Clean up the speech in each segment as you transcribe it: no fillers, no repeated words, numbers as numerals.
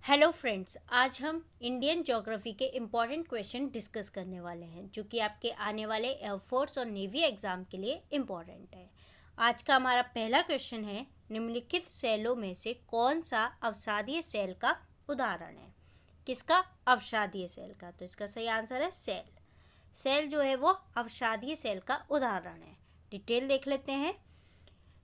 Hello friends, आज हम Indian geography के इम्पॉर्टेंट क्वेश्चन डिस्कस करने वाले हैं जो कि आपके आने वाले एयरफोर्स और नेवी एग्ज़ाम के लिए इम्पॉर्टेंट है। आज का हमारा पहला क्वेश्चन है, निम्नलिखित सेलों में से कौन सा अवसादीय सेल का उदाहरण है। किसका? अवसादीय सेल का। तो इसका सही आंसर है सेल। सेल जो है वो अवसादीय सेल का उदाहरण है। डिटेल देख लेते हैं।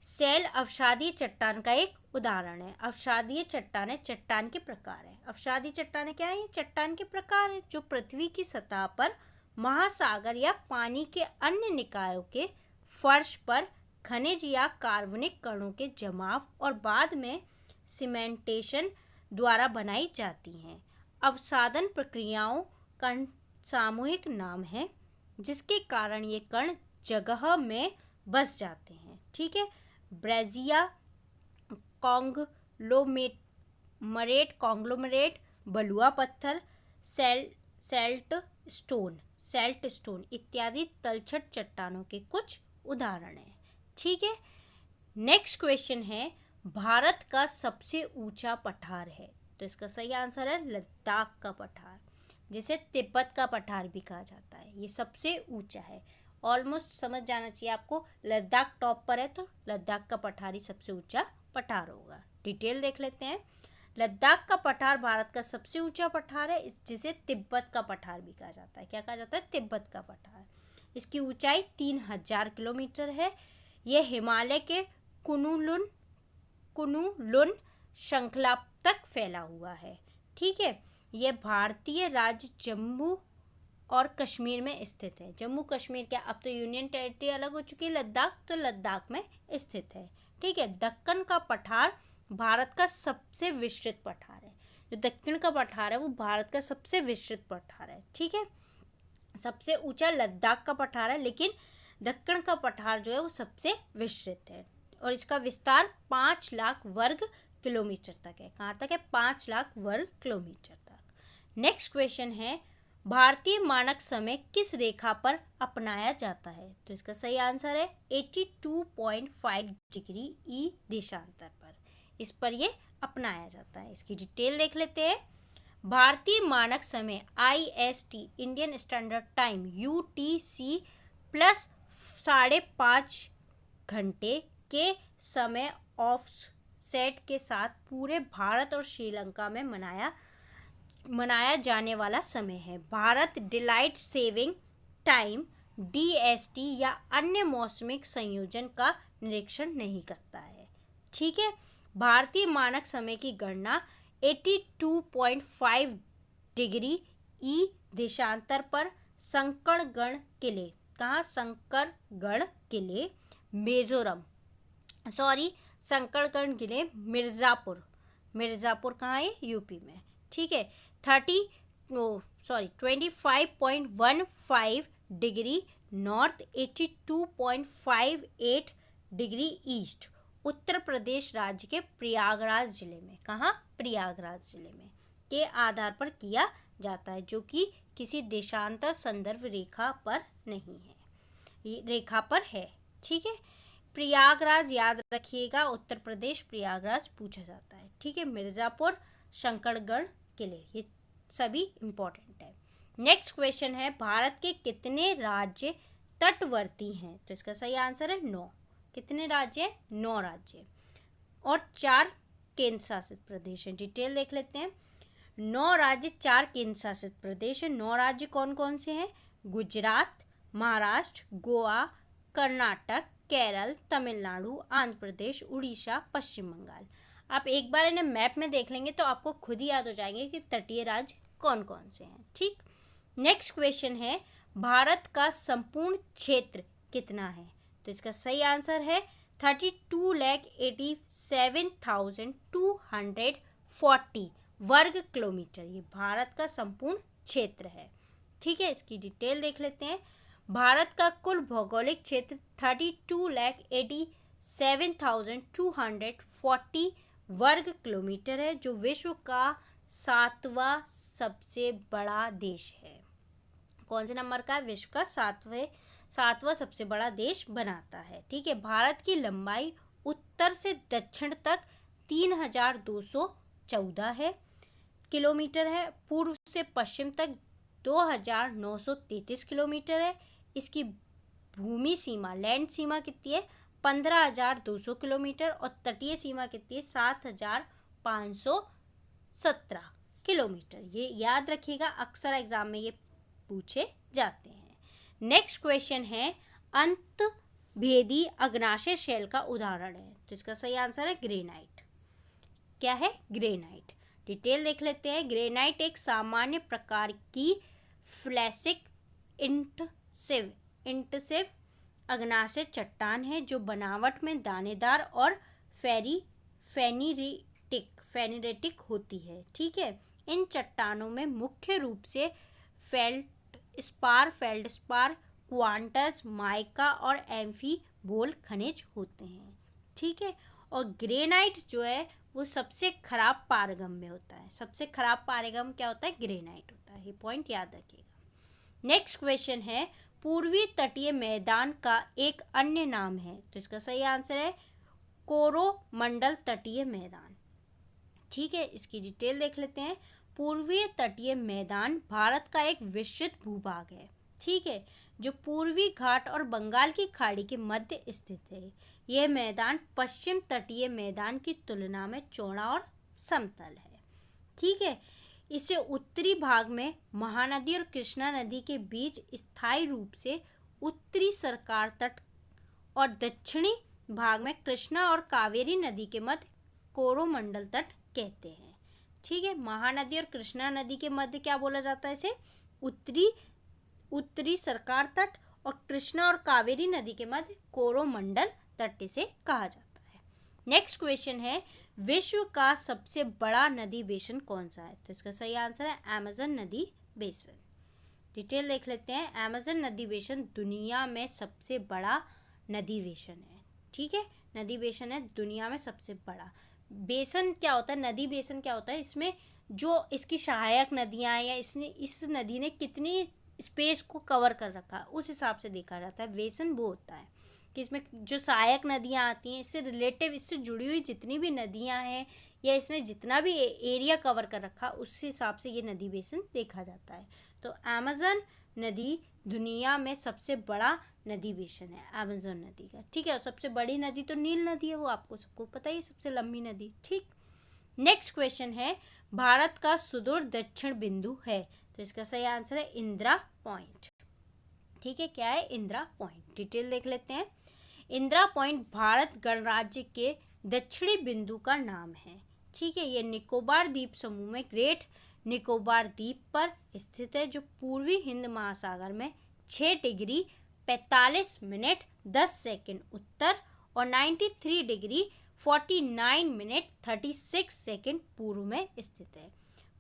सेल अवसादीय चट्टान का एक उदाहरण है। अवसादीय चट्टानें चट्टान के प्रकार है। अवसादीय चट्टानें क्या है? ये चट्टान के प्रकार है जो पृथ्वी की सतह पर महासागर या पानी के अन्य निकायों के फर्श पर खनिज या कार्बनिक कणों के जमाव और बाद में सीमेंटेशन द्वारा बनाई जाती हैं। अवसादन प्रक्रियाओं का सामूहिक नाम है जिसके कारण ये कण जगह में बस जाते हैं। ठीक है। ब्रेजिया कॉन्ग्लोमरेट, बलुआ पत्थर, सेल्ट स्टोन इत्यादि तलछट चट्टानों के कुछ उदाहरण हैं। ठीक है। नेक्स्ट क्वेश्चन है, भारत का सबसे ऊंचा पठार है। तो इसका सही आंसर है लद्दाख का पठार, जिसे तिब्बत का पठार भी कहा जाता है। ये सबसे ऊंचा है। ऑलमोस्ट समझ जाना चाहिए आपको, लद्दाख टॉप पर है तो लद्दाख का पठार ही सबसे ऊंचा पठार होगा। डिटेल देख लेते हैं। लद्दाख का पठार भारत का सबसे ऊंचा पठार है, जिसे तिब्बत का पठार भी कहा जाता है। क्या कहा जाता है? तिब्बत का पठार। इसकी ऊंचाई 3000 किलोमीटर है। यह हिमालय के कुनलुन श्रृंखला तक फैला हुआ है। ठीक है। यह भारतीय राज्य जम्मू और कश्मीर में स्थित है। जम्मू कश्मीर क्या, अब तो यूनियन टेरिटरी अलग हो चुकी है लद्दाख, तो लद्दाख में स्थित है। ठीक है। दक्कन का पठार भारत का सबसे विस्तृत पठार है। जो दक्कन का पठार है वो भारत का सबसे विस्तृत पठार है। ठीक है। सबसे ऊंचा लद्दाख का पठार है, लेकिन दक्कन का पठार जो है वो सबसे विस्तृत है और इसका विस्तार 5 लाख वर्ग किलोमीटर तक है। कहाँ तक है? 5 लाख वर्ग किलोमीटर तक। नेक्स्ट क्वेश्चन है, भारतीय मानक समय किस रेखा पर अपनाया जाता है? तो इसका सही आंसर है 82.5 डिग्री ई देशांतर पर। इस पर ये अपनाया जाता है। इसकी डिटेल देख लेते हैं। भारतीय मानक समय IST Indian standard time UTC plus 5.5 घंटे के समय ऑफसेट के साथ पूरे भारत और श्रीलंका में मनाया जाने वाला समय है। Bharat delight saving time DST या अन्य मौसमिक संयोजन का निरीक्षण नहीं करता है। ठीक है। भारतीय मानक समय की गणना 82.5 डिग्री ई देशांतर पर संकरगढ़ किले, कहाँ? संकरगढ़ किले संकरगढ़ किले मिर्ज़ापुर कहाँ है? यूपी में। ठीक है। 25.15 degree north, 82.58 degree east Uttar Pradesh राज्य के प्रयागराज जिले में, कहाँ? प्रयागराज जिले में के आधार पर किया जाता है, जो कि किसी देशांतर संदर्भ रेखा पर नहीं है, रेखा पर है। ठीक है। प्रयागराज याद रखिएगा, उत्तर प्रदेश प्रयागराज पूछा जाता है। ठीक है। मिर्ज़ापुर, शंकरगढ़ किले, ये सभी इम्पोर्टेंट है। नेक्स्ट क्वेश्चन है, भारत के कितने राज्य तटवर्ती हैं? तो इसका सही आंसर है 9। कितने राज्य हैं? 9 राज्य और 4 केंद्र शासित प्रदेश हैं। डिटेल देख लेते हैं। 9 राज्य, 4 केंद्र शासित प्रदेश हैं। 9 राज्य कौन कौन से हैं? गुजरात, महाराष्ट्र, गोवा, कर्नाटक, केरल, तमिलनाडु, आंध्र प्रदेश, उड़ीसा, पश्चिम बंगाल। आप एक बार इन्हें मैप में देख लेंगे तो आपको खुद ही याद हो जाएंगे कि तटीय राज्य कौन कौन से हैं। ठीक। नेक्स्ट क्वेश्चन है, भारत का संपूर्ण क्षेत्र कितना है? तो इसका सही आंसर है 32,87,240 वर्ग किलोमीटर। ये भारत का संपूर्ण क्षेत्र है। ठीक है। इसकी डिटेल देख लेते हैं। भारत का कुल भौगोलिक क्षेत्र 32,87,240 वर्ग किलोमीटर है, जो विश्व का 7वां सबसे बड़ा देश है। कौन से नंबर का? विश्व का 7वां सबसे बड़ा देश बनाता है। ठीक है। भारत की लंबाई उत्तर से दक्षिण तक 3,214 है। किलोमीटर है। पूर्व से पश्चिम तक 2933 किलोमीटर है। इसकी भूमि सीमा, लैंड सीमा कितनी है? 15,200 किलोमीटर। और तटीय सीमा कितनी है? 7,517 किलोमीटर। ये याद रखिएगा, अक्सर एग्जाम में ये पूछे जाते हैं। नेक्स्ट क्वेश्चन है, अंतभेदी अग्नाशय शैल का उदाहरण है। तो इसका सही आंसर है ग्रेनाइट। क्या है? ग्रेनाइट। डिटेल देख लेते हैं। ग्रेनाइट एक सामान्य प्रकार की फ्लैसिक इंटसिव अग्नाशय चट्टान है जो बनावट में दानेदार और फेनिरेटिक होती है। ठीक है। इन चट्टानों में मुख्य रूप से फेल्डस्पार, क्वार्ट्ज, माइका और एम्फीबोल खनिज होते हैं। ठीक है। और ग्रेनाइट जो है वो सबसे खराब पारगम्य होता है। सबसे खराब पारगम क्या होता है? ग्रेनाइट होता है। ये पॉइंट याद रखिएगा। नेक्स्ट क्वेश्चन है, पूर्वी तटीय मैदान का एक अन्य नाम है। तो इसका सही आंसर है कोरोमंडल तटीय मैदान। ठीक है। इसकी डिटेल देख लेते हैं। पूर्वी तटीय मैदान भारत का एक विस्तृत भूभाग है। ठीक है, जो पूर्वी घाट और बंगाल की खाड़ी के मध्य स्थित है। यह मैदान पश्चिम तटीय मैदान की तुलना में चौड़ा और समतल है। ठीक है। इसे उत्तरी भाग में महानदी और कृष्णा नदी के बीच स्थायी रूप से उत्तरी सरकार तट और दक्षिणी भाग में कृष्णा और कावेरी नदी के मध्य कोरोमंडल तट कहते हैं। ठीक है। महानदी और कृष्णा नदी के मध्य क्या बोला जाता है? इसे उत्तरी सरकार तट, और कृष्णा और कावेरी नदी के मध्य कोरोमंडल तट इसे कहा जाता है। नेक्स्ट क्वेश्चन है, विश्व का सबसे बड़ा नदी बेसिन कौन सा है? तो इसका सही आंसर है अमेज़न नदी बेसिन। डिटेल देख लेते हैं। अमेज़न नदी बेसिन दुनिया में सबसे बड़ा नदी बेसिन है। ठीक है। नदी बेसिन है दुनिया में सबसे बड़ा। बेसिन क्या होता है? नदी बेसिन क्या होता है? इसमें जो इसकी सहायक नदियाँ या इस नदी ने कितनी स्पेस को कवर कर रखा है उस हिसाब से देखा जाता है। बेसिन वो होता है कि इसमें जो सहायक नदियाँ आती हैं, इससे रिलेटिव, इससे जुड़ी हुई जितनी भी नदियाँ हैं या इसने जितना भी एरिया कवर कर रखा उस हिसाब से ये नदी बेसिन देखा जाता है। तो अमेज़न नदी दुनिया में सबसे बड़ा नदी बेसिन है अमेज़न नदी का। ठीक है। और सबसे बड़ी नदी तो नील नदी है, वो आपको सबको पता ही है, सबसे लंबी नदी। ठीक। नेक्स्ट क्वेश्चन है, भारत का सुदूर दक्षिण बिंदु है। तो इसका सही आंसर है इंदिरा पॉइंट। ठीक है। क्या है? इंदिरा पॉइंट। डिटेल देख लेते हैं। इंदिरा पॉइंट भारत गणराज्य के दक्षिणी बिंदु का नाम है। ठीक है। ये निकोबार द्वीप समूह में ग्रेट निकोबार द्वीप पर स्थित है, जो पूर्वी हिंद महासागर में 6 डिग्री 45 मिनट 10 सेकंड उत्तर और 93 डिग्री 49 मिनट 36 सेकंड पूर्व में स्थित है।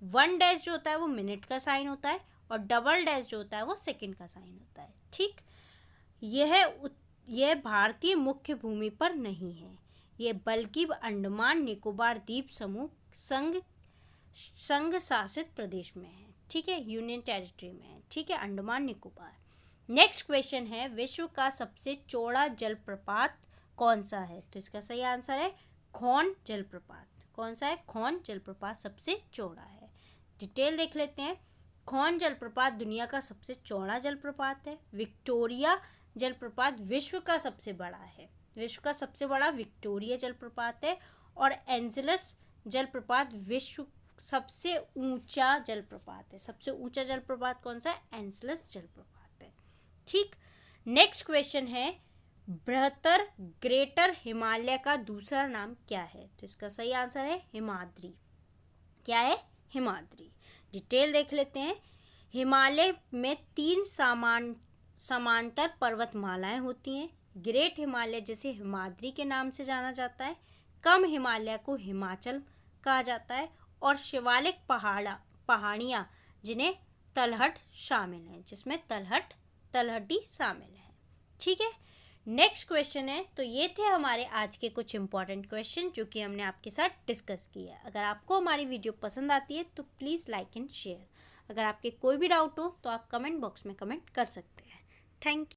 1 डैश जो होता है वो मिनट का साइन होता है और डबल डैश जो होता है वो सेकंड का साइन होता है। ठीक। यह भारतीय मुख्य भूमि पर नहीं है, यह बल्कि अंडमान निकोबार द्वीप समूह संघ शासित प्रदेश में है। ठीक है। यूनियन टेरिटरी में है। ठीक है। अंडमान निकोबार। नेक्स्ट क्वेश्चन है, विश्व का सबसे चौड़ा जलप्रपात कौन सा है? तो इसका सही आंसर है खौन जलप्रपात। कौन सा है? खौन जलप्रपात सबसे चौड़ा है। डिटेल देख लेते हैं। खौन जलप्रपात दुनिया का सबसे चौड़ा जलप्रपात है। विक्टोरिया जलप्रपात विश्व का सबसे बड़ा है। विश्व का सबसे बड़ा विक्टोरिया जलप्रपात है। और एंजलस जलप्रपात विश्व सबसे ऊंचा जलप्रपात है। सबसे ऊंचा जलप्रपात कौन सा है? एंजलस जलप्रपात है। ठीक। नेक्स्ट क्वेश्चन है, बृहत्तर ग्रेटर हिमालय का दूसरा नाम क्या है? तो इसका सही आंसर है हिमाद्री। क्या है? हिमाद्री। डिटेल देख लेते हैं। हिमालय में 3 समांतर पर्वतमालाएं होती हैं। ग्रेट हिमालय जिसे हिमाद्री के नाम से जाना जाता है, कम हिमालय को हिमाचल कहा जाता है, और शिवालिक पहाड़ियाँ जिन्हें तलहट शामिल है, जिसमें तलहटी शामिल है। ठीक है। नेक्स्ट क्वेश्चन है, तो ये थे हमारे आज के कुछ इंपॉर्टेंट क्वेश्चन जो कि हमने आपके साथ डिस्कस किया। अगर आपको हमारी वीडियो पसंद आती है तो प्लीज़ लाइक एंड शेयर। अगर आपके कोई भी डाउट हो तो आप कमेंट बॉक्स में कमेंट कर सकते हैं। Thank you.